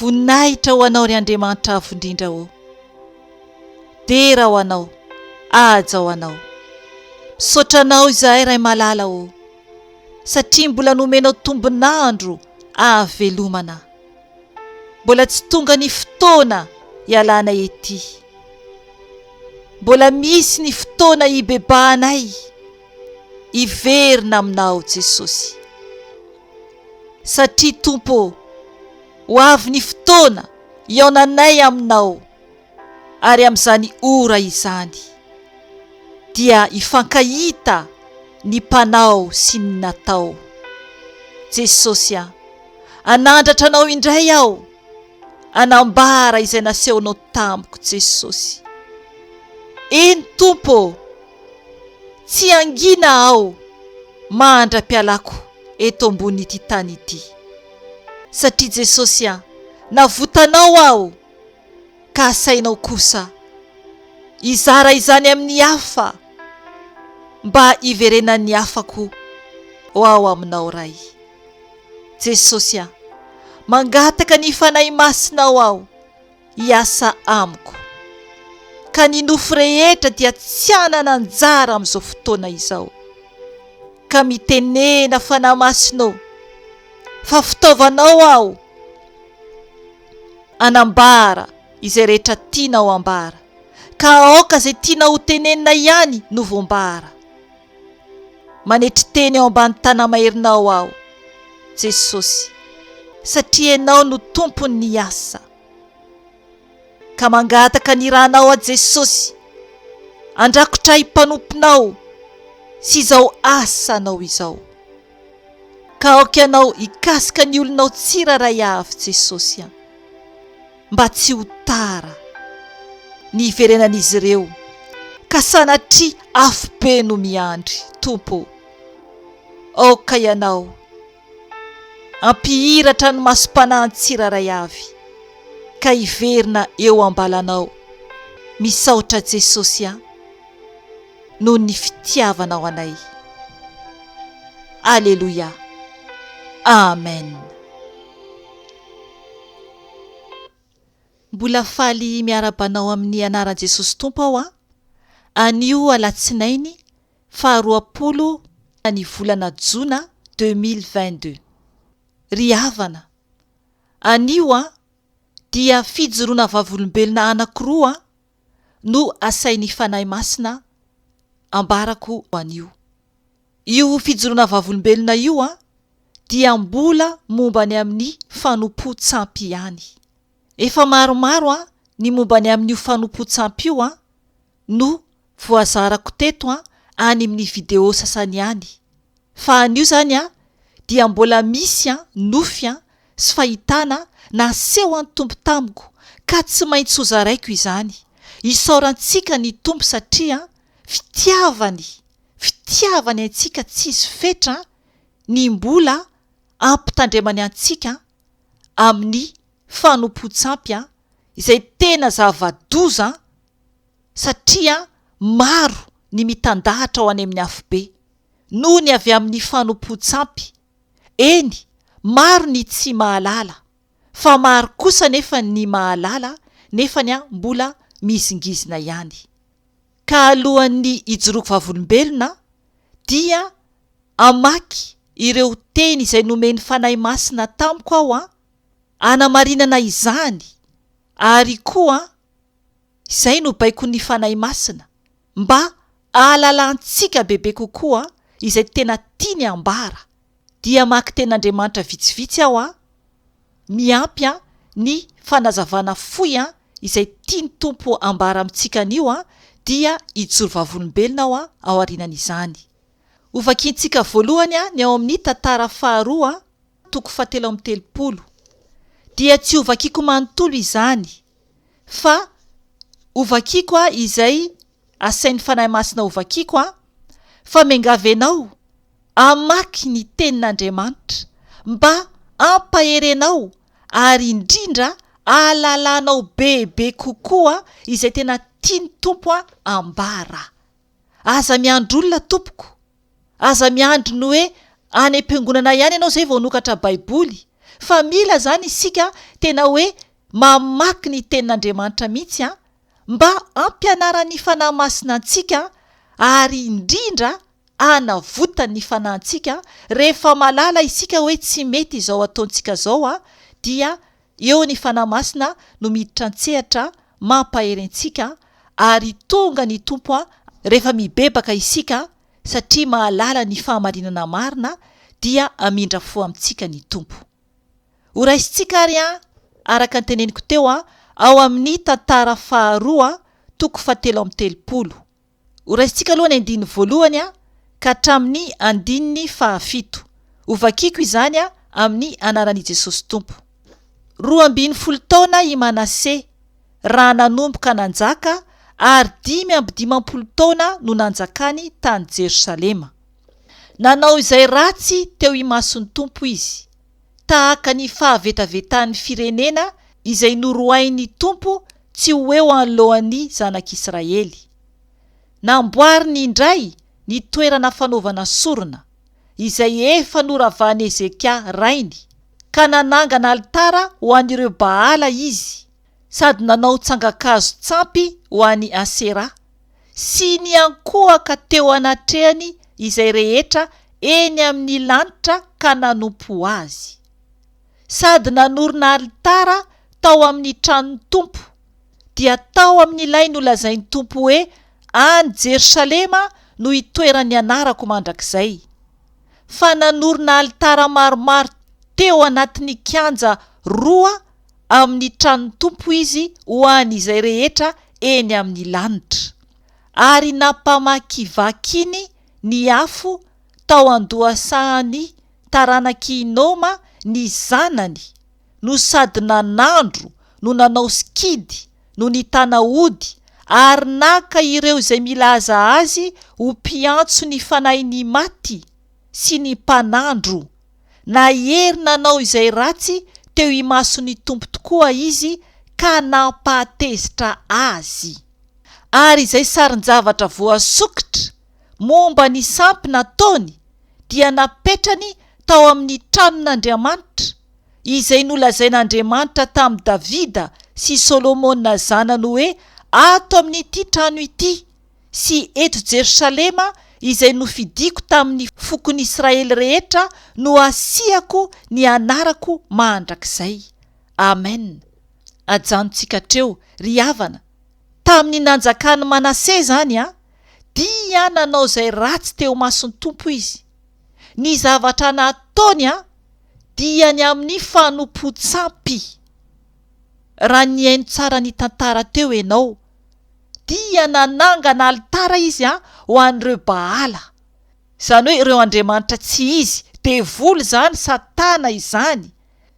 voninahitra ho anao ry Andriamanitra avo indrindra o. Dera ho anao, aja ho anao. Misaotra anao izahay ray malala o, satria mbola nomenao tombonandro ahavelomana. Mbola tsy tonga ny fotoana hialana ety. Mbola misy ny fotoana hibebahanay, hiverina aminao Jesosy. Satria Tompo, ho avy ny fotoana hiaonanay aminao, ary amin'izany ora izany dia hifankahita ny mpanao sy ny natao. Jesosy anandratra anao indray aho, anambara izay nasehonao tamiko Jesosy. Eny Tompo, tsy angina aho mandra-pialako eto ambon'ity tany ity, satria Jesosy navotanao aho, ka asainao kosa hizara izany amin'ny hafa, mba hiverenan'ny hafako ho ao aminao ray. Jesosy mangataka ny fanahy masinao aho hiasa amiko, ka ny nofo rehetra dia tsy hanana anjara amin'izao fotoana izao, ka mitenena fanahy masinao fa fitaovanao aho anambara izay rehetra tianao ambara, ka aoka izay tianao ho tenenina ihany no voambara. Manetry teny ao ambany tanamaherinao aho Jesosy, satria ianao no tompon'ny asa. Ka mangataka ny ranao a Jesosy, andrakotra himpanomponao sy izao asanao izao, ka aoka ianao hikasika ny olonao tsiraray avy Jesosy, mba tsy ho tara ny hiverenan'izy ireo, ka sanatria afobe no miandry. Tompo, aoka ianao ampihiratra ny masom-panahy tsiraray avy, ka hiverina eo ambalanao. Misaotra Jesosy noho ny fitiavanao anay. Alleluia. Amen. Mbola faly miarabanao amin'ny anaran'i Jesosy Tompo aho anio alatsinainy faharoapolo ny volana Jona 2022. Ry havana, anio dia fijoroana vavolombelona anankiroa no asain'ny fanahy masina ambarako anio. Io fijoroana vavolombelona io dia mbola mombany amin'ny fanompoan-tsampy ihany. Efa maromaro ny mombany amin'io fanompoan-tsampy io no voazarako teto any amin'ny video sasany ihany. Fa anio zany dia mbola misy nofy sy fahitana naseho an'ny Tompo tamiko, ka tsy maintsy ho zaraiko izany. Isaorantsika ny Tompo satria fitiavany antsika tsisy fetra ny mbola ampitandremany antsika amin'ny fanompoan-tsampy izay tena zava-doza, satria maro ny mitandahatra ao any amin'ny hafobe noho ny avy amin'ny fanompoan-tsampy. Eny, maro ny tsy mahalala, fa maro kosa nefa ny mahalala nefany mbola mizingizina ihany. Ka alohan'ny hijoroako vavolombelona dia amaky ireo teny izay nomeny fanahy masina tamiko aho anamarinana izany, ary koa izay no baiko ny fanahy masina mba ahalalantsika bebe kokoa izay tena tiany ambara. Dia maky ten'Andriamanitra vitsivitsy aho miampy ny fanazavana foy izay tiany Tompo ambara amintsika anio dia hijoro vavolombelona aho ao aorianan'izany. Hovakintsika voalohany ny ao amin'ny tantara Faharoa 7:30. Dia tsy hovakiko manontolo izany, fa hovakiko izay asain'ny fanahy masina hovakiko fa mengavenao amaky ny tenin'Andriamanitra mba ampaherenao, ary indrindra ahalalanao bebe kokoa izay tena tiany Tompo ambara. Aza miandro olona tompoko, aza miandro ny hoe any am-piangonana ihany ianao zay vao nokatra baiboly, fa mila zany isika tena hoe mamaky ny tenin'Andriamanitra mihitsy mba ampianarany fanahy masina antsika ary indrindra hanavotany ny fanahintsika rehefa malala isika hoe tsy mety izao ataontsika zao dia eo ny fanahy masina no miditra antsehatra mampaherentsika ary tonga ny tompo rehefa mibebaka isika satria mahalala ny fahamarinana marina dia amindra fo amintsika ny tompo. Horaisintsika ary araka ny teneniko teo ao amin'ny tantara Faharoa toko 7:30. Horaisintsika aloha ny andiny voalohany ka hatramin'ny andininy 7. Ovakiko izany amin'ny anaran'i Jesosy Tompo. 12 taona i Manase raha nanomboka nanjaka ary 5 taona no nanjakany tany Jerosalema. Nanao izay ratsy teo imason'ny Tompo izy, tahaka ny fahavetavetan'ny firenena izay norohain'ny Tompo tsy ho eo anoloan'ny zanak'Israely. Namboariny indray ny toerana fanaovana sorona izay efa noravan'i Ezekia rainy, ka nanangana altara ho an'ireo Baala izy, sady nanao tsangakazo tsampy ho an'i Asera sy ny ankohaka teo anatrehany izay rehetra eny amin'ny lanitra ka nanompo azy. Sady nanorina altara tao amin'ny tranon'ny Tompo, dia tao amin'ilay nolazain'ny Tompo hoe any Jerosalema no itoerany anarako mandrakizay. Fa nanorina altara maromaro teo anatin'ny kianja 2 amin'ny tranon'ny Tompo izy ho an'izay rehetra eny amin'ny lanitra. Ary nampamakivakiny ny afo tao andohasahany taranaki Noma ny zanany, no sady nanandro no nanao sikidy no nitana ody ary naka ireo izay milaza azy ho mpiantso ny fanahiny maty sy ny mpanandro. Na hery nanao izay ratsy teo imason'ny Tompo tokoa izy ka nampahatezitra azy. Ary izay sarin-javatra voasokitra momba ny sampy nataony dia napetrany tao amin'ny tranon'Andriamanitra izay nolazain'Andriamanitra tamin'i Davida sy Solomona zanany hoe ato amin'ity trano ity sy eto Jerosalema izay nofidiko tamin'ny fokon'ny Israely rehetra no asiako ny anarako mandrakizay. Amen. Ajanontsika treo ry havana, tamin'ny nanjakany Manase zany dia nanao izay ratsy teo mason'ny Tompo izy. Ny zavatra nataony dia ny amin'ny fanompoan-tsampy. Raha niaino tsara ny tantara teo ianao, dia nanangana altara izy ho an'ireo Baala, zany hoe ireo andriamanitra tsy izy, Devoly zany, Satana izany,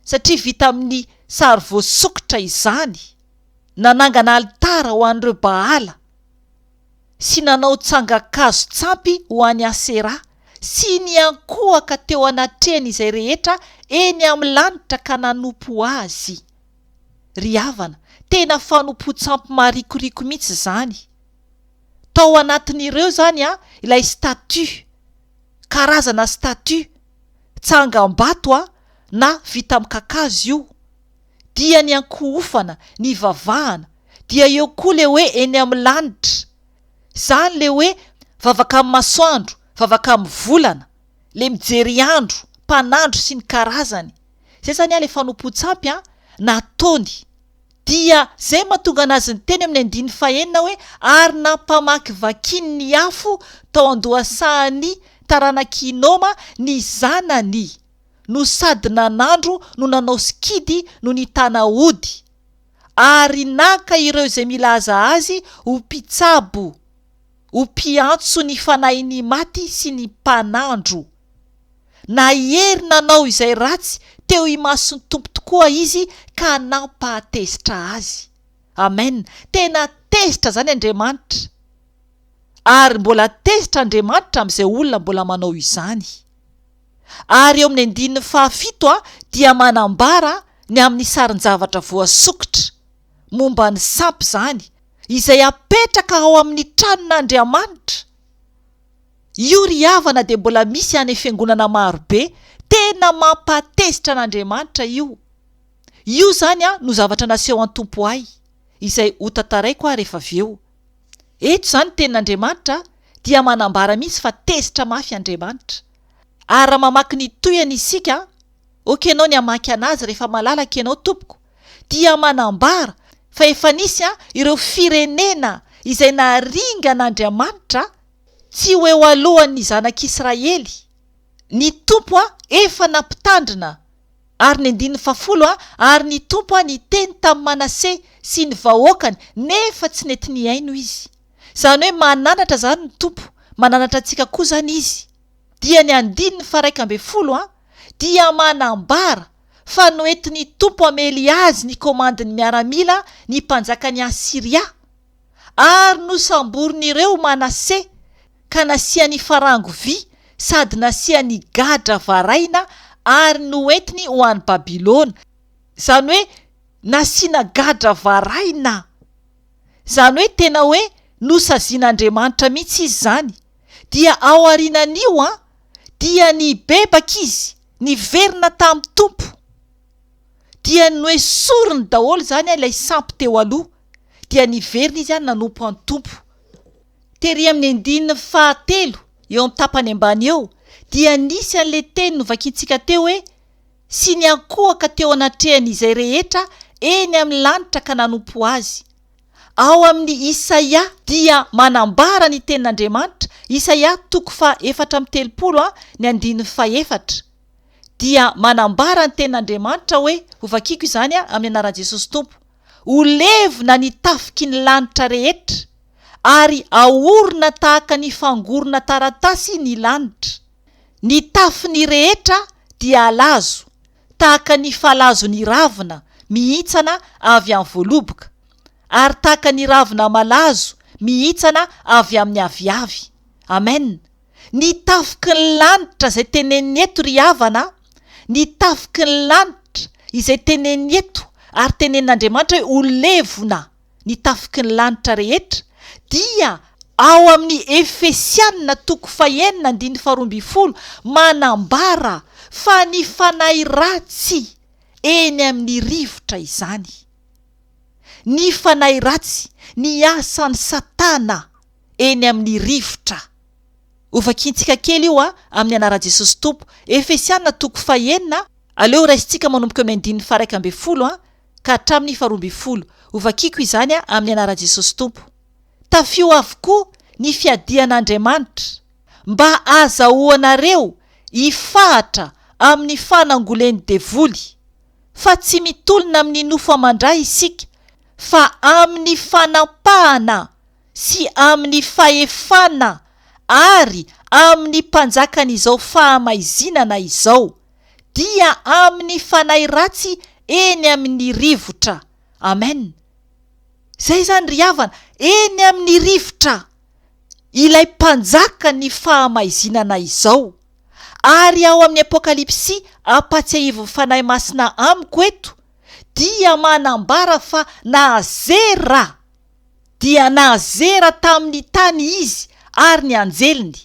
satria vita amin'ny sary voasokitra izany. Nanangana altara ho an'ireo Baala sy nanao tsangakazo tsampy ho an'i Asera sy ny ankohaka teo anatrehany izay rehetra eny amin'ny lanitra ka nanompo azy. Ry havana, tena fanompoan-tsampy marikoriko mihitsy zany. Tao anatin'ireo zany ilay statu, karazana statu, tsangam-bato na vita amin'ny kakazo io, dia ny ankohofana, ny vavahana, dia eo koa le hoe eny amin'ny lanitra, zany le hoe vavaka amin'ny masoandro, vavaka amin'ny volana, le mijery andro, mpanandro sy ny karazany. Zay zany le fanompoan-tsampy nataony. Dia zay mahatonga anazy ny teny amin'ny 9 hoe ary nampamakivakiny ny afo tao andohasahany taranaki Noma ny zanany, no sady nanandro no nanao sikidy no nitana ody ary naka ireo izay milaza azy ho mpitsabo, ho mpiantso ny fanahiny maty sy ny mpanandro. Na hery nanao izay ratsy teo imason'ny Tompo tokoa izy ka nampahatezitra azy. Amen. Tena tezitra zany Andriamanitra, ary mbola tezitra Andriamanitra amin'izay olona mbola manao izany. Ary eo amin'ny 7 dia manambara ny amin'ny sarin-javatra voasokitra momba ny sampy zany, izay apetraka ao amin'ny tranon'Andriamanitra. Io ry havana dia mbola misy any fiangonana marobe tena mampatezitra an'Andriamanitra io. Io zany no zavatra naseho an'ny Tompo Ahy, izay ho tantaraiko rehefa avy eo. Eto zany tenin'Andriamanitra dia manambara mihitsy fa tezitra mafy Andriamanitra. Ary mamaky ny toyany isika, okenao ny hamaky anazy rehefa malalaka ianao tompoko, dia manambara fa efa nisy ireo firenena izay naharinga an'Andriamanitra tsy ho eo alohan'ny zanak'Israely. Ny Tompo efa nampitandrina, ary ny 10 ary ny Tompo niteny tamin'ny Manase sy ny vahoakany nefa tsy nety niaino izy. Zany hoe mananatra zany ny Tompo, mananatra antsika koa zany izy. Dia ny 11 dia manambara fa noentin'ny Tompo amely azy ny komandiny miaramila ny mpanjakany Asiria, ary nosamborin'ireo Manase ka nasiany farango vy sady nasiany gadra varaina ary noentiny ho an'ny Babilona. Zany hoe nasiana gadra varaina. Zany hoe tena hoe nosazian'Andriamanitra mihitsy izy zany. Dia ao arinan'io dia nibebaka izy, niverina tamin'ny Tompo. Dia noesoriny daholo zany ilay sampy teo aloha, dia niverina izy nanompo an'ny Tompo. Tery amin'ny 17 eo amin'ny tapany ambany eo, dia nisy an'le teny novakintsika teo hoe sy ny ankohaka teo anatrehan'izay rehetra eny amin'ny lanitra ka nanompo azy. Ao amin'ny Isaia dia manambara ny tenin'Andriamanitra, Isaia 4:30 ny 14. Dia manambara ny tenin'Andriamanitra hoe, ovakiko izany amin'ny anaran'i Jesosy Tompo, ho levona ny tafiky ny lanitra rehetra, ary aorina tahaka ny fangorona taratasy ny lanitra. Ny tafiny rehetra dia alazo, tahaka ny falazo ny ravina mihitsana avy amin'ny voaloboka, ary tahaka ny ravina malazo mihitsana avy amin'ny aviavy. Amen. Ny tafiky ny lanitra izay teneniny eto ry havana, ny tafiky ny lanitra izay teneniny eto ary tenenin'Andriamanitra hoe ho levona ny tafiky ny lanitra rehetra, dia ao amin'ny Efesiana 4:9 manambara fa ny fanahy ratsy eny amin'ny rivotra izany. Ny fanahy ratsy, ny asan'ny Satana eny amin'ny rivotra. Ovakintsika kely io amin'ny anaran'i Jesosy Tompo. Efesiana 4:9, aleo raisintsika manomboka amin'ny 11 ka hatramin'ny 12. Ovakiko izany amin'ny anaran'i Jesosy Tompo. Tafio avokoa ny fiadian'Andriamanitra mba azahoanareo hifahatra amin'ny fanangoleny Devoly, fa tsy mitolona amin'ny nofo amandray isika, fa amin'ny fanampahana sy amin'ny fahefana ary amin'ny mpanjakan'izao fahamaizinana izao, dia amin'ny fanahy ratsy eny amin'ny rivotra. Amen. Zay zany ry havana, eny amin'ny rivotra ilay mpanjaka ny fahamaizinana izao. Ary ao amin'ny Apokalipsy apatsiahivo fanahy masina amiko eto, dia manambara fa nazera, dia nazera tamin'ny tany izy ary ny anjeliny.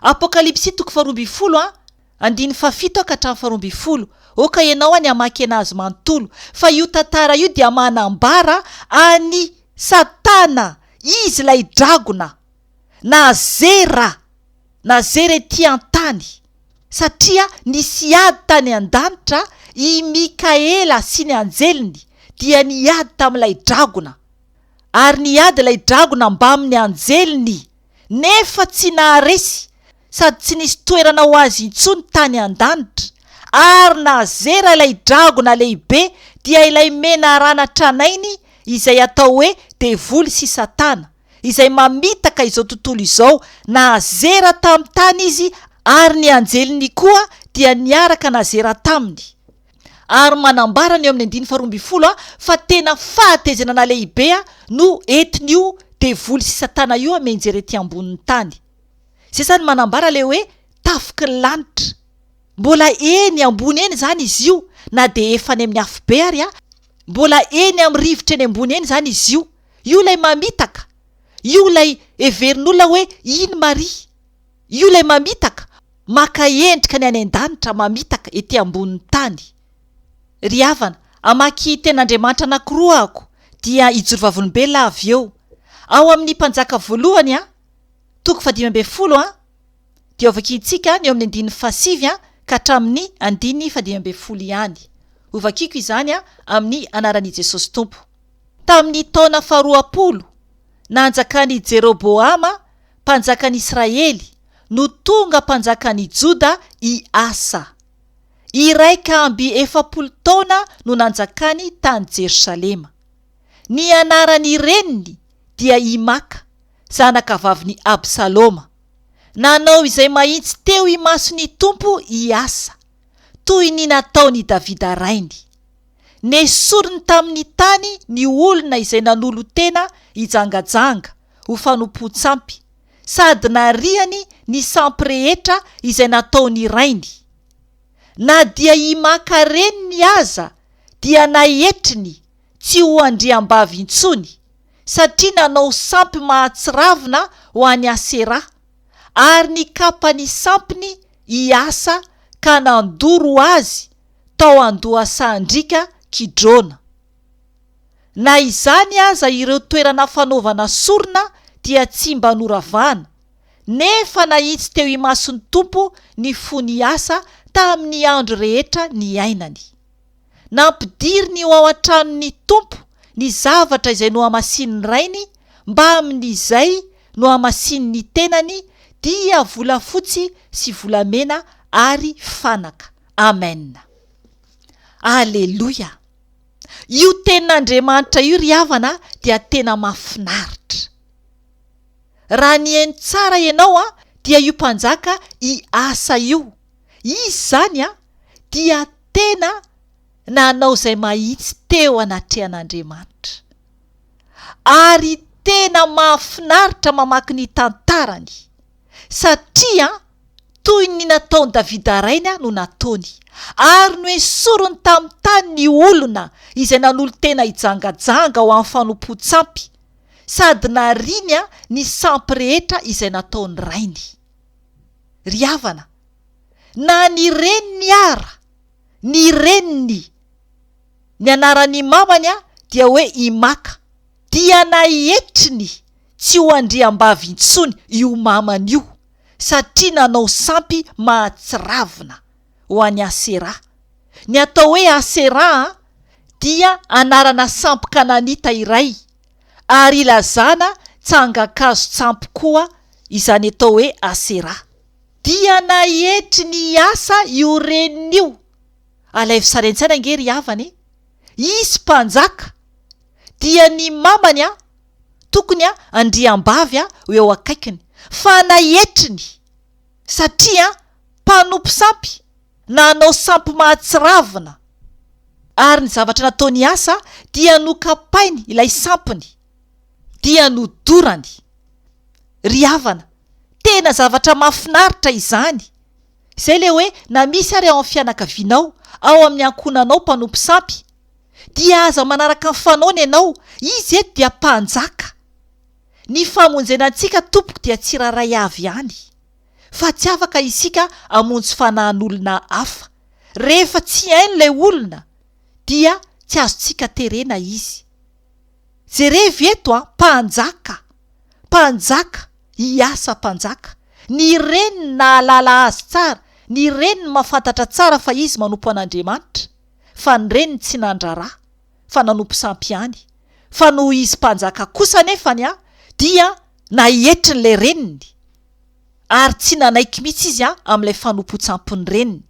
Apokalipsy 12:7 ka 12. Oka ianao ny hamaky anazy manontolo, fa io tantara io dia manambara any Satana, izy lay dragona, nazera ety an-tany, satria nisy ady tany an-danitra i Mikaela sy ny anjeliny, dia niady tamin'ilay dragona, ary niady ilay dragona mba amin'ny anjeliny, nefa tsy naharesy, sady tsy nisy toerana ho azy intsony tany an-danitra. Ary nazera ilay dragona lehibe, dia ilay mena rana tranainy izay atao hoe Devoly sy Satana, izay mamitaka izao tontolo izao. Nazera tamin'ny tany izy, ary ny anjeliny koa dia niaraka nazera taminy. Ary manambara ny eo amin'ny 12 fa tena fahatezanana lehibe no entin'io Devoly sy Satana io menjery ety ambonin'ny tany. Zay zany manambara le hoe tafiky ny lanitra. Mbola eny ambony eny zany izy io, na de efa any amin'ny afobe ary mbola eny amin'ny rivotra eny ambony eny zany izy io. Io lay mamitaka, io lay everin'olona hoe iny Maria, io lay mamitaka. maka endrika ny any an-danitra mamitaka ety ambonin'ny tany. Ry havana, amaky ten'Andriamanitra anankiroa ako dia ijoro Vavolombelona avy eo. Ao amin'ny mpanjaka voalohany a, toko 15 dia ovakitsika ny eo amin'ny 15 ka hatramin'ny 15 ihany. Ovakiko izany a amin'ny anaran'i Jesosy Tompo. Tamin'ny taona 20 nanjakan'i Jeroboama mpanjakan'i Israely no tonga mpanjakan'i Joda i Asa. Iraika amby 70 taona no nanjakany tany Jerosalema. Ny anaran'ny reniny dia i Maka, zanaka vavin'i Absaloma. Nanao izay mahitsy teo i mason'ny Tompo i Asa, toy ny nataony Davida rainy. Nesoriny tamin'ny tany ny olona izay nanolo tena ijangajanga ho fanompoan-tsampy, sady nariany ny sampy rehetra izay nataony rainy. Na dia i Maka reniny aza dia nahetriny tsy ho andriam-bavy intsony, satria nanao sampy mahatsiravina ho an'ny Asera, ary ny kapany sampiny i Asa ka nandoro azy tao andohasandrika Kidrona. Na izany aza ireo toerana fanaovana sorona dia tsy mba noravana, nefa nahitsy teo i mason'ny Tompo ny fony Asa tamin'ny andro rehetra ny ainany. Nampidiry ny ao an-tranon'ny Tompo ny zavatra izay no hamasin'ny rainy, mba amin'izay no hamasin'ny tenany, dia volafotsy sy volamena ary fanaka. Amen. Aleluia. Io tenin'Andriamanitra io ry havana dia tena mahafinaritra. Raha ny hainy tsara ianao a, dia io mpanjaka i Asa io, izy zany a dia tena nanao izay mahitsy teo anatrehan'Andriamanitra, ary tena mahafinaritra mamaky ny tantarany, satria toy ny nataony Davida rainy no nataony, ary no esorony tamin'ny tany ny olona izay nanolo tena ijangajanga ho amin'ny fanompoan-tsampy, sady nariny ny sampy rehetra izay nataony rainy. Ry havana, na ny reniny ara, ny reniny, ny anaran'ny mamany dia hoe i Maka, dia nahetriny tsy ho andriam-bavy intsony io mamany io, satria nanao sampy mahatsiravina ho an'ny Asera. Ny atao hoe Asera dia anarana sampy kananita iray, ary ilazana tsangakazo tsampy koa izany atao hoe Asera. Dia nahetry ny Asa io reniny io. Alay fisarentsana nge ry havany, izy mpanjaka, dia ny mamany tokony andriam-bavy ho eo akaikiny, fa nahetriny satria mpanompo sampy, nanao sampy mahatsiravina, ary ny zavatra nataony Asa dia nokapainy ilay sampiny, dia nodorany. Ry havana, tena zavatra mahafinaritra izany. Izay le hoe na misy ary ao amin'ny fianakavianao, ao amin'ny ankonanao mpanompo sampy, dia aza manaraka mifanaona ianao, izy eto dia mpanjaka. Ny famonjenantsika tompoko dia tsy raray avy ihany, fa tsy afaka isika amonjy fanahin'olona hafa. Rehefa tsy hainy ilay olona, dia tsy azontsika terena izy. Jerevy eto mpanjaka, mpanjaka, i Asa mpanjaka. Ny reniny nahalala azy tsara, ny reniny mahafantatra tsara fa izy manompo an'Andriamanitra, fa ny reniny tsy nandrara, fa nanompo sampy ihany. Fa noho izy mpanjaka kosa nefany dia nahetriny reniny, ary tsy nanaiky mihitsy izy amin'ilay fanompoan-tsampiny reniny.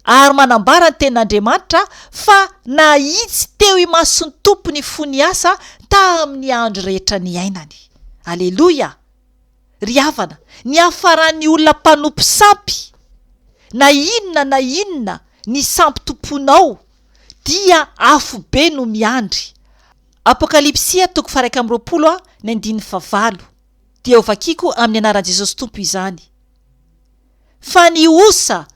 Ary manambara ny tenin'Andriamanitra fa nahitsy teo i mason'ny Tompo ny fony Asa tamin'ny andro rehetra ny ainany. Aleloia. Ry havana, ny hafaran'ny olona mpanompo sampy, na inona ny sampy tomponao, dia afo be no miandry. Apokalipsia 1:20 dia ovakiko amin'ny anaran'i Jesosy Tompo izany. Fa ny osa,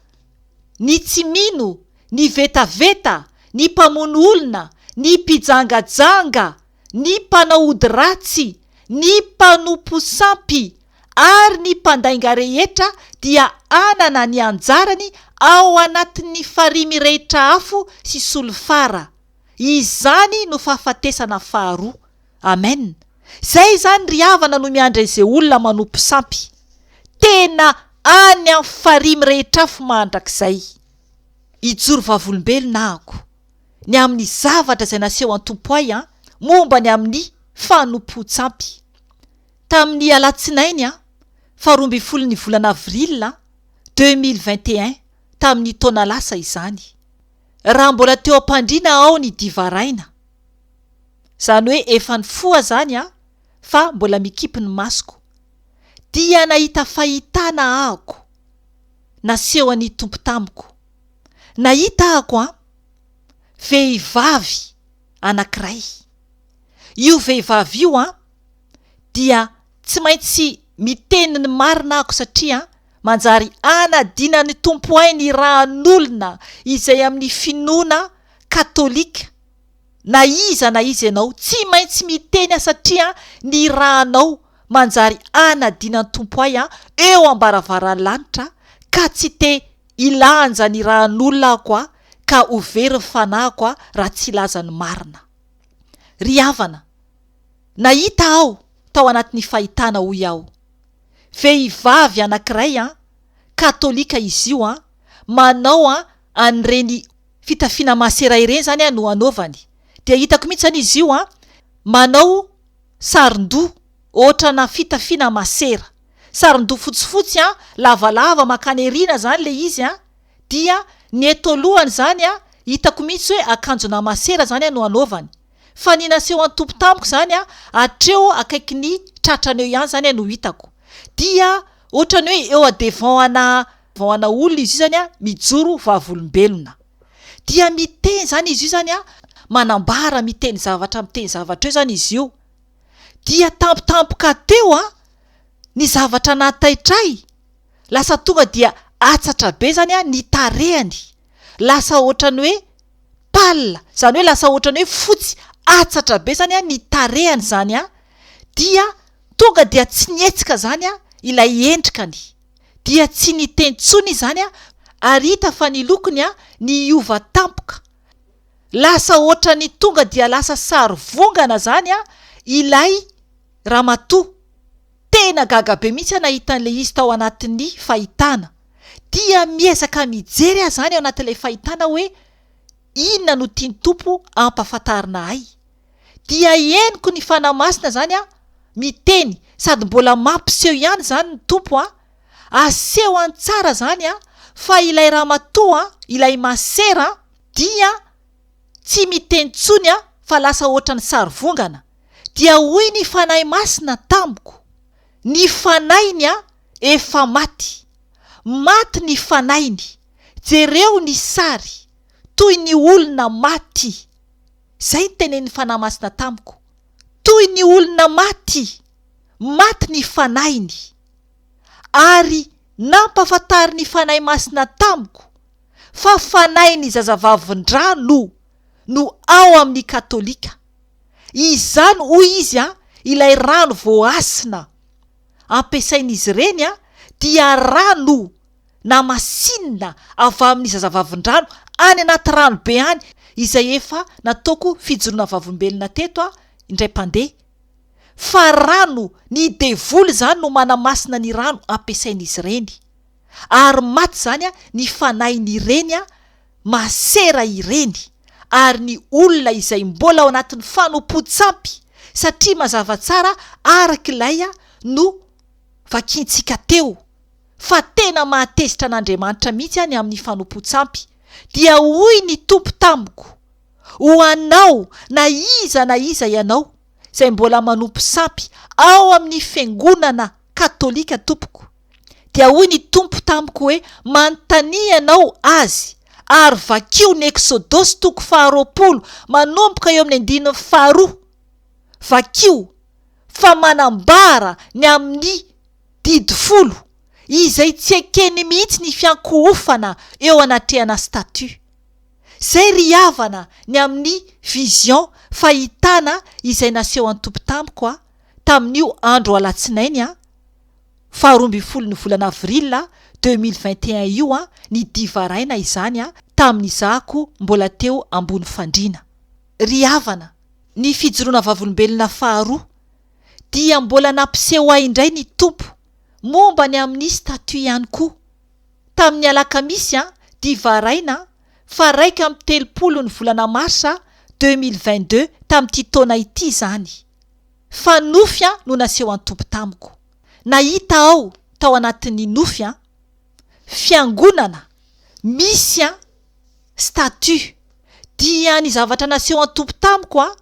ny tsy mino, ny vetaveta, ny mpamono olona, ny mpijangajanga, ny mpanao ody ratsy, ny mpanompo sampy, ary ny mpandainga rehetra dia anana ny anjarany ao anatin'ny farimy rehetra afo sy solofara. Izany no fahafatesana faharoa. Amen. Zay zany ry havana no miandra izay olona manompo sampy. Tena any amin'ny farimy rehetra afo mandrakizay. Ijoro vavolombelona ako ny amin'ny zavatra izay naseho an'ny Tompo Ahy momba ny amin'ny fanompoan-tsampy. Tamin'ny alatsinainy 12 ny volana avril 2021 tamin'ny taona lasa izany. Raha mbola teo am-pandriana ao ny divaraina. Zany hoe efa nifoha zany fa mbola mikipy ny masoko. Dia nahita fahitana ako nasehon'ny Tompo tamiko. Nahita ako vehivavy anankiray. Io vehivavy io dia tsy maintsy miteny ny marina ako satria manjary hanadinan'ny Tompo Ahy ny rahan'olona izay amin'ny finoana katolika. Na iza ianao tsy maintsy miteny satria ny rahanao manjary hanadinan'ny Tompo Ahy eo ambaravarany ka tsy te ilanja ny rahan'olona ako ka ho very fanako raha tsy ilazany marina. Ry havana, nahita aho tao anatin'ny fahitana hoy aho. Vehivavy anankiray katolika izy io manao an'ireny fitafiana masera ireny zany no anaovany. Dia hitako mihitsy zany izy io manao sarin-doha ohatrana fitafiana masera. Sarin-doha fotsifotsy lavalava makany erina zany le izy dia ny eto alohany zany hitako mihitsy hoe akanjona masera zany no anaovany. Fa ny naseho an'ny Tompo tamiko zany atreo akaiky ny tratrany eo ihany zany no hitako. Dia ohatrany hoe eo devant olona izy io zany mijoro vavolombelona. Dia miteny zany izy io zany manambara miteny zavatra eo zany izy io. Dia tampotampoka teo ny zavatra nataitray. Lasa tonga dia atsatra be zany ny tarehany. Lasa ohatrany hoe palla, zany hoe lasa ohatrany hoe fotsy, atsatra be zany ny tarehany zany dia tonga dia tsy nietsika zany ilay endrikany. Dia tsy nitentsony zany ary hita fa ny lokony ny iova tampoka. Lasa ohatrany tonga dia lasa sary vongana zany ilay ramatoa. Tena gaga be mihitsy nahitany le izy tao anatin'ny fahitana. Dia miezaka mijery zany ao anatin'ilay fahitana hoe inona no tiany Tompo ampahafantarina ahy. Dia henoko ny fanahy masina zany miteny sady mbola mampiseho ihany zany ny Tompo aseho any tsara zany fa ilay ramatoa ilay masera dia tsy miteny tsony fa lasa ohatrany sary vongana. Dia hoy ny fanahy masina tamiko, ny fanainy efa maty ny fanainy, jereo ny sary toy ny olona maty. Zay tenen'ny fanahy masina tamiko, toy ny olona maty ny fanainy. Ary nampafantary ny fanahy masina tamiko fa fanainy zazavavin-drano no ao amin'ny katolika. Izany hoy izy ilay rano voasina ampiasain'izy ireny dia rano na masinina avy amin'ny zazavavin-drano any anaty rano be any, izay efa nataoko fijoroana vavolombelona teto indray mpandeha. Fa rano ny Devoly zany no manamasina ny rano ampiasain'izy ireny. Ary maty zany ny fanainy ireny masera ireny, ary ny olona izay mbola ao anatin'ny fanompoan-tsampy, satria mazava tsara arak'ilay no vakintsika teo fa tena mahatezitra an'Andriamanitra mihitsy ny amin'ny fanompoan-tsampy. Dia hoy ny Tompo tamiko, ho anao na iza ianao izay mbola manompo sampy ao amin'ny Fiangonana katolika Tompoko. Dia hoy ny Tompo tamiko hoe manontania ianao azy, ary vakio ny Eksodosy 20 manomboka eo amin'ny 12 vakio fa manambara ny amin'ny 10 izay tsy ekeny mihitsy ny fiankohofana eo anatrehana statut. Zay ry havana ny amin'ny vision fahitana izay naseho an'ny Tompo tamiko tamin'io andro alatsinainy 12 ny volana avrila 2021 io ny divaraina izany tamin'izako mbola teo ambony fandriana. Ry havana, ny fijoroana vavolombelona faharoa dia mbola nampiseho ahy indray ny tompo momba ny amin'ny statut ihany koa. Tamin'ny alakamisy divaraina fa 1 ny volana marsa 2022 tamin'ity taona ity zany. Fa nofy no naseho an'ny tompo tamiko. Nahita ao tao anatin'ny nofy fiangonana misy statut dia ny zavatra naseho an'ny tompo tamiko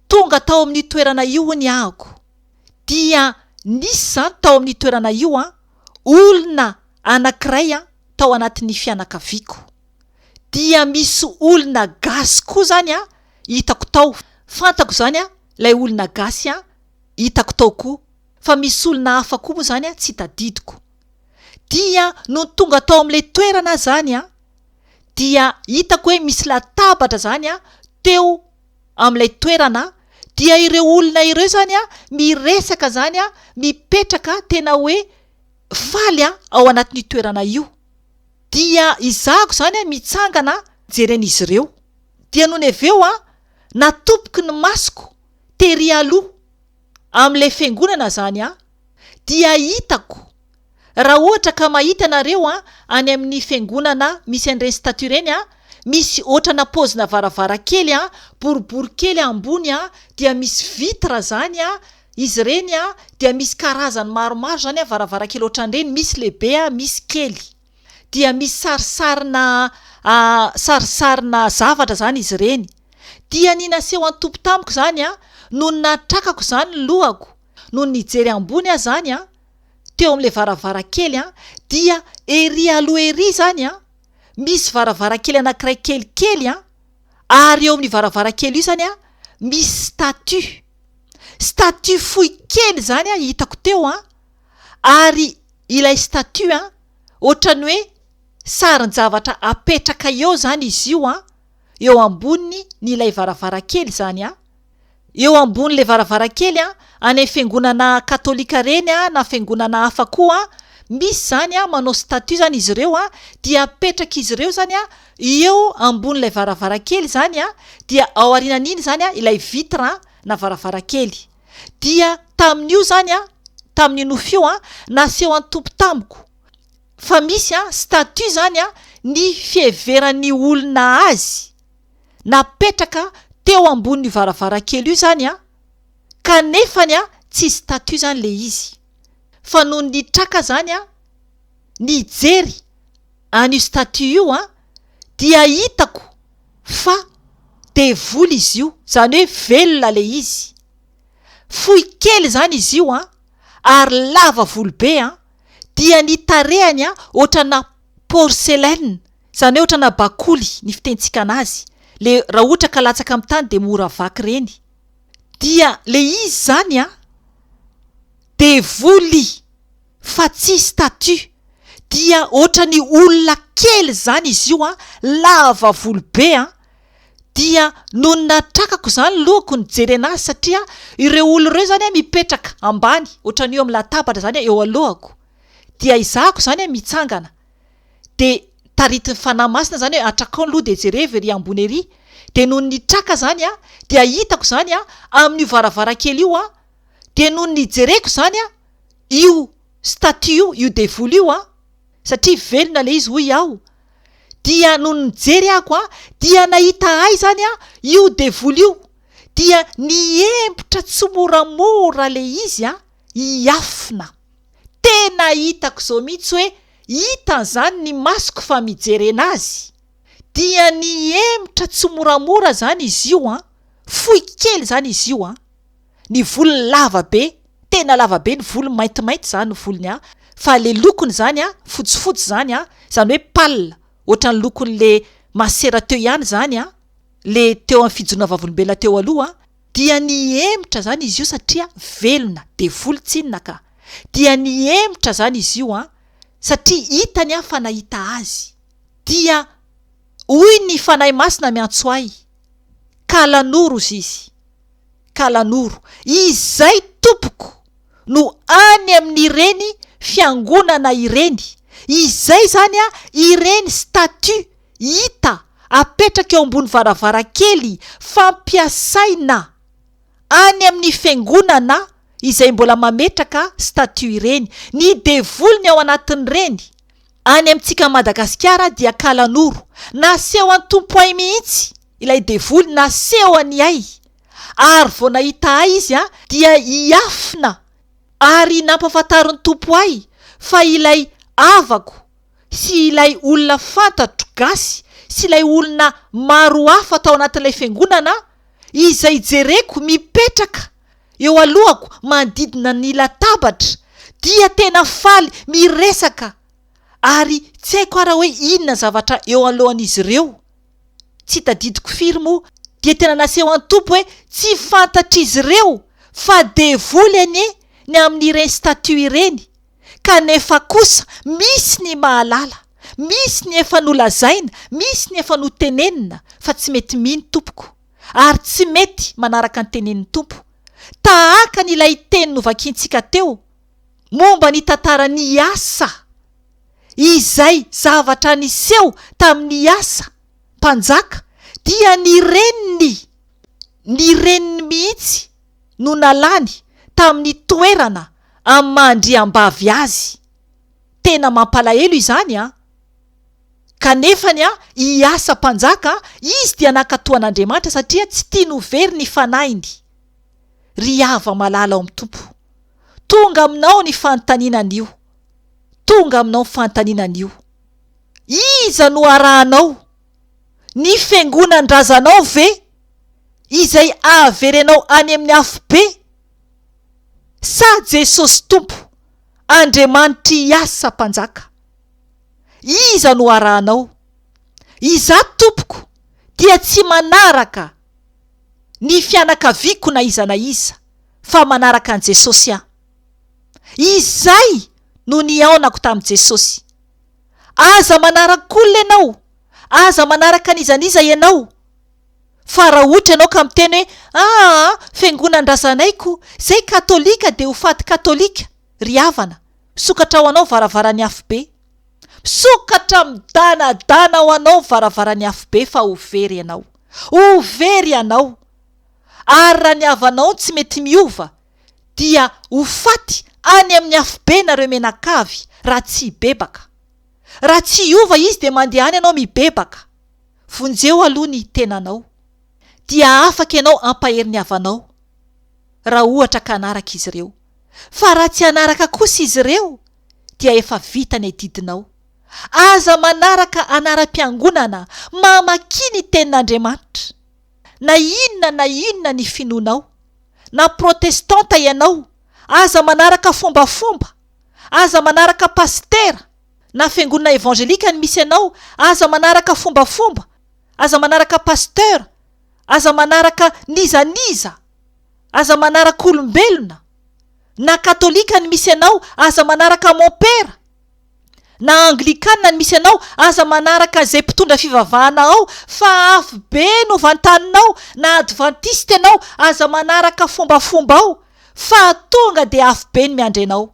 tonga tao amin'ny toerana io ny ahako. Dia nisy zany tao amin'ny toerana io olona anankiray tao anatin'ny fianakaviako. Dia misy olona gasy koa zany hitako tao. Fantako zany lay olona gasy hitako tao koa. Fa misy olona hafa koa moa zany tsy tadidiko. Dia no tonga tao amin'ilay toerana zany dia hitako hoe misy latabatra zany teo amin'ilay toerana. Dia ireo olona ireo zany miresaka zany mipetraka tena hoe faly ao anatin'ny toerana io. Dia izako zany mitsangana jeren'izy ireo. Dia noho aveo natompoky ny masoko tery aloha amin'ilay fiangonana zany dia hitako raha ohatra ka mahita nareo any amin'ny fiangonana misy an'ireny statut ireny misy ohatrana pozina varavarakely boribory kely ambony dia misy vitra zany izy ireny dia misy karazany maromaro zany varavarakely ohatran'ireny, misy lehibe misy kely. Dia misy sarisarina zavatra zany izy ireny. Dia ny naseho an'ny tompo tamiko zany no natrakako zany lohako no nijery ambony zany teo amin'ilay varavarakely dia ery aloha ery zany misy varavarakely anankiray kelikely ary eo amin'ny varavarakely io zany misy statut fohy kely zany hitako teo ary ilay statut ohatrany hoe sarin-javatra apetraka eo zany izy io eo ambony n'ilay varavarakely zany eo ambon'ilay varavarakely any fiangonana katolika reny na fiangonana hafa koa misy zany manao statut zany izy ireo dia apetraka izy ireo zany eo ambon'ilay varavarakely zany dia ao arinan'iny zany ilay vitra na varavarakely. Dia tamin'io zany tamin'ny nofio naseho an'ny tompo tamiko fa misy statut zany ny fieveran'ny olona azy napetraka teo ambon'ny varavarakely io zany kanefany tsy statut zany le izy. Fa no nitraka zany nijery an'io statut io dia hitako fa Devoly izy io, zany hoe velona le izy. Fohy kely zany izy io ary lava volobe dia ny tarehany ohatrana porcelaine, zany hoe ohatrana bakoly ny fitentsika anazy. Le raha ohatra ka latsaka amin'ny tany de mora vaky reny. Dia le izy zany Devoly fa tsy statut. Dia ohatrany olona kely zany izy io lava volobe dia no natrakako zany lohako nijery anazy satria ireo olona ireo zany mipetraka ambany ohatrany eo amin'ny latabatra zany eo alohako. Dia izahako zany mitsangana de taritiny fanahy masina zany hoe atrakao aloha de jerevy ery ambony ery. De no nitraka zany dia hitako zany amin'ny varavarakely io de no nijereko zany io statut io Devoly io satria velona le izy hoy aho. Dia no nijery ako dia nahita ahy zany io Devoly io. Dia niempotra tsy moramora le izy iafina. Tena hitako zao mihitsy hoe hitan zany ny masoko fa mijery anazy. Dia niemotra tsy moramora zany izy io fohy kely zany izy io ny volony lavabe, tena lavabe ny volony, maintimainty zany ny volony fa le lokony zany fotsifotsy zany zany hoe pâle, ohatran'ny lokon'le masera teo ihany zany le teo amin'ny fijoroana vavolombelona teo aloha. Dia niemotra zany izy io satria velona, Devoly tsinona ka. Dia niemotra zany izy io satria hitany fa nahita azy. Dia hoy ny fanahy masina miantso ahy, kalanoro izy. Kalanoro, izay tompoko no any amin'ireny fiangonana ireny. Izay zany ireny statut hita apetraka eo ambony varavarankely fampiasaina any amin'ny fiangonana izay mbola mametraka statut ireny. Ny devoly ny ao anatin'ireny. Any amintsika Madagasikara dia kalanoro. Nasehon'Ny Tompo Ahy mihitsy ilay devoly, Nasehon'Ny Ahy. Ary vao nahita ahy izy dia iafina ary nampafantarin'ny Tompo Ahy fa ilay avako sy ilay olona fantatro gasy sy ilay olona maro hafa tao anatin'ilay fiangonana izay jereko mipetraka eo alohako manodidina ny latabatra dia tena faly miresaka ary tsy haiko ara hoe inona zavatra eo alohan'izy ireo. Tsy tadidiko firy moa dia tena Nasehon'Ny Tompo hoe tsy fantatr'izy ireo fa devoly anie ny amin'ireny statut ireny. Kanefa kosa misy ny mahalala, misy ny efa nolazaina, misy ny efa notenenina fa tsy mety mino tompoko ary tsy mety manaraka ny tenenin'ny Tompo. Tahaka n'ilay teny novakiantsika teo momba ny tantara ny asa izay zavatra niseho tamin'ny asa mpanjaka dia ny reniny mihitsy no nalany tamin'ny toerana amin'ny mandriam-bavy azy. Tena mampalahelo izany kanefany iasa mpanjaka izy dia nakatoan'Andriamanitra satria tsy tiany very ny fanahiny. Ry hava malala ao amin'ny Tompo, tonga aminao ny fanontanianan'io, tonga aminao ny fanontanianan'io. Iza no arahanao? Ny fiangonandrazanao ve izay averenao any amin'ny afobe? Sa Jesosy Tompo, Andriamanitra iasa mpanjaka? Iza no arahanao? Izaho tompoko dia tsy manaraka ny fianakaviako na iza na iza fa manaraka an' Jesosy aho. Izay no niaonako tamin'i Jesosy. Aza manaraka olona ianao, aza manaraka nizaniza ianao, fa raha ohatra ianao ka miteny hoe fiangonandrazanaiko zay katolika de ho faty katolika. Ry havana, misokatra ho anao varavaran'ny afobe, misokatra midanadana ho anao varavaran'ny afobe fa ho very ianao, ho very ianao. Ary raha ny havanao tsy mety miova dia ho faty any amin'ny afobe nareo menakavy raha tsy bebaka. Raha tsy iova izy dia mandeha any ianao mibebaka. Vonjeo aloha ny tenanao dia afaka ianao ampahery ny havanao raha ohatra ka anaraka izy ireo. Fa raha tsy anaraka kosa izy ireo dia efa vita ny didinao. Aza manaraka anaram-piangonana mamaky ny tenin'Andriamanitra. Na inona ny finoanao, na protestanta ianao, aza manaraka fombafomba, aza manaraka pastera, na fiangonana evangelika ny misy ianao, aza manaraka fombafomba, aza manaraka pasteur, aza manaraka nizaniza, aza manaraka olombelona, na katolika ny misy ianao, aza manaraka mompera, na anglikana ny misy ianao, aza manaraka zay mpitondra fivavahana ao fa afo be no vantaninao, na adventiste ianao, aza manaraka fombafomba ao fa tonga de afo be ny miandry anao.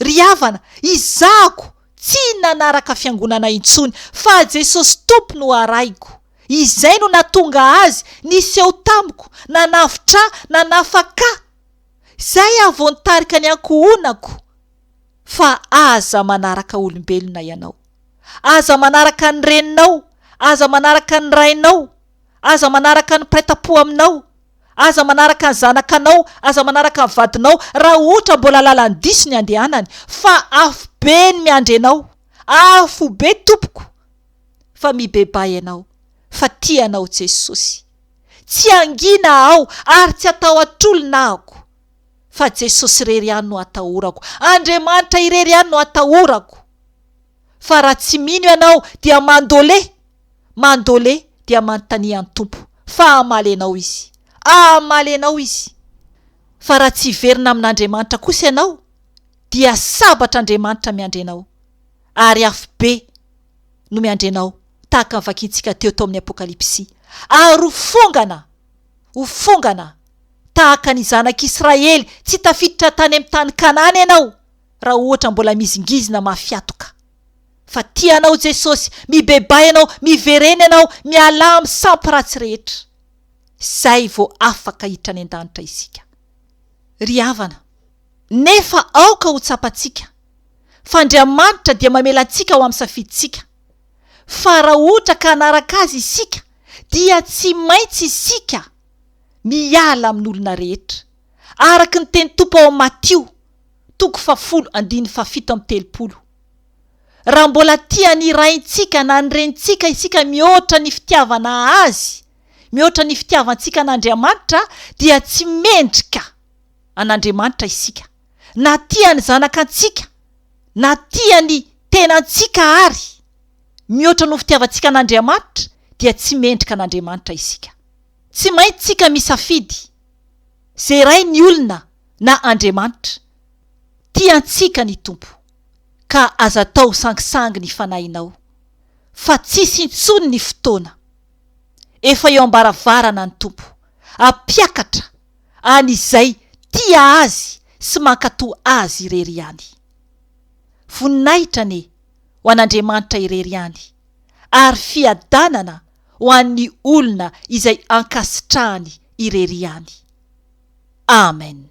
Ry havana, izako tsy nanaraka fiangonana intsony fa Jesosy Tompo no araiko. Izay no natonga azy niseho tamiko, nanavotra, nanafaka. Zay avy nitarika ny ankohonako. Fa aza manaraka olombelona ianao, aza manaraka ny reninao, aza manaraka ny rainao, aza manaraka ny preta-po aminao, aza manaraka ny zanakanao, aza manaraka ny vadinao, raha ohatra mbola lalany diso ny andehanany, fa afo be ny miandry anao, afo be tompoko. Fa mibeba ianao, fa tianao Jesosy, tsy angina ao ary tsy atao atrolona ako. Fa Jesosy irery ihany no atahorako, Andriamanitra irery ihany no atahorako. Fa raha tsy mino ianao dia mandole dia manontania ny Tompo, fa amaly anao izy. Fa raha tsy verina amin'Andriamanitra kosa ianao dia sabatr'Andriamanitra miandry anao, ary afo be no miandry anao, tahaka ny vakiantsika teo amin'ny Apokalipsy. Ary ho fongana tahaka ny zanak'Israely tsy tafiditra tany amin'ny tany Kanana ianao, raha ohatra mbola mizingizina mafiatoka. Fa tianao Jesosy, mibebay ianao, miverena ianao, mialamy sampy ratsy rehetra. Zay vao afaka hitrany an-danitra isika. Ry havana, nefa aoka ho tsapantsika. Fa Andriamanitra dia mamela antsika ho amin'ny safiditsika. Fa raha ohatra ka hanaraka azy isika, dia tsy maintsy isika miala amin'olona rehetra. Araky ny teny Tompo ao Matio 10:17. Raha mbola tiany raintsika na ny renitsika isika mihoatra ny fitiavana azy, mihoatra ny fitiavantsika an'Andriamanitra, dia tsy mendrika an'Andriamanitra isika. Na tiany zanakantsika, na tiany tenantsika ary, mihoatra ny fitiavantsika an'Andriamanitra, dia tsy mendrika an'Andriamanitra isika. Tsy maintsika misafidy zay ray ny olona na Andriamanitra. Tiantsika ny Tompo, ka aza tao sangisangy ny fanahinao, fa tsisy intsony ny fotoana. Efa eo ambaravarana ny Tompo, apiakatra an'izay tia azy sy mankatoa azy irery ihany. Voninahitra ne ho an'Andriamanitra irery ihany, ary fiadanana ho an'ny olona izay ankasitrahany irery ihany. Amen.